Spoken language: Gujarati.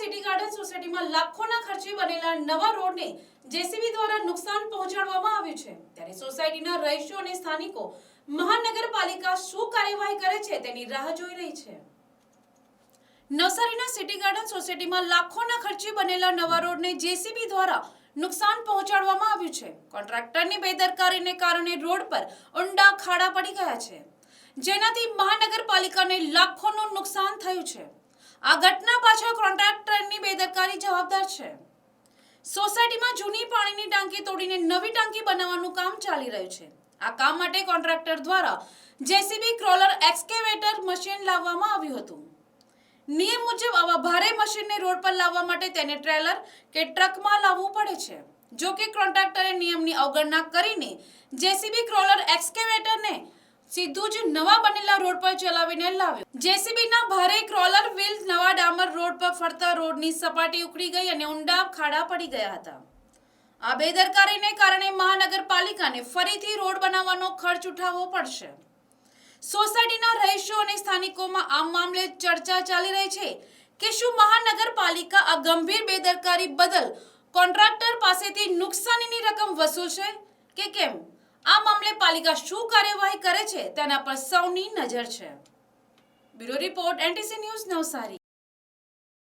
સિટી ગાર્ડન સોસાયટીમાં લાખોના ખર્ચે બનેલા નવા રોડને જેસીબી દ્વારા નુકસાન પહોંચાડવામાં આવ્યું છે। ત્યારે સોસાયટીના રહીશો અને સ્થાનિકો મહાનગરપાલિકા શું કાર્યવાહી કરે છે તેની રાહ જોઈ રહી છે। નવસારીના સિટી ગાર્ડન સોસાયટીમાં લાખોના ખર્ચે બનેલા નવા રોડને જેસીબી દ્વારા નુકસાન પહોંચાડવામાં આવ્યું છે। કોન્ટ્રાક્ટરની બેદરકારીને કારણે રોડ પર ઊંડા ખાડા પડી ગયા છે, જેનાથી મહાનગરપાલિકાને લાખોનું નુકસાન થયું છે। આ ઘટના પાછળ કોન્ટ્રાક્ટરની બેદરકારી જવાબદાર છે। સોસાયટીમાં જૂની પાણીની ટાંકી તોડીને નવી ટાંકી બનાવવાનું કામ ચાલી રહ્યું છે। આ કામ માટે કોન્ટ્રાક્ટર દ્વારા જેસીબી ક્રોલર એક્સ્કેવેટર મશીન લાવવામાં આવ્યું હતું। નિયમ મુજબ આવા ભારે મશીનને રોડ પર લાવવા માટે તેને ટ્રેલર કે ટ્રકમાં લાવવું પડે છે। જો કે કોન્ટ્રાક્ટરે નિયમની અવગણના કરીને જેસીબી ક્રોલર એક્સ્કેવેટરને સીધું જ નવા બનેલા રોડ પર ચલાવીને લાવ્યો। જેસીબીના ભારે ક્રોલર વ્હીલ નવા ડામર રોડ પર ફરતા રોડની સપાટી ઉખડી ગઈ અને ઊંડા ખાડા પડી ગયા હતા। આ બેદરકારીને કારણે મહાનગરપાલિકાને ફરીથી રોડ બનાવવાનો ખર્ચ ઉઠાવવો પડશે। સોસાયટીના રહીશો અને સ્થાનિકોમાં આ મામલે ચર્ચા ચાલી રહી છે કે શું મહાનગરપાલિકા આ ગંભીર બેદરકારી બદલ કોન્ટ્રાક્ટર પાસેથી નુકસાનીની રકમ વસૂલશે કે કેમ? આ મામલે પાલિકા શું કાર્યવાહી કરે છે તેના પર સૌની નજર છે। Bureau report NTC news Navsari.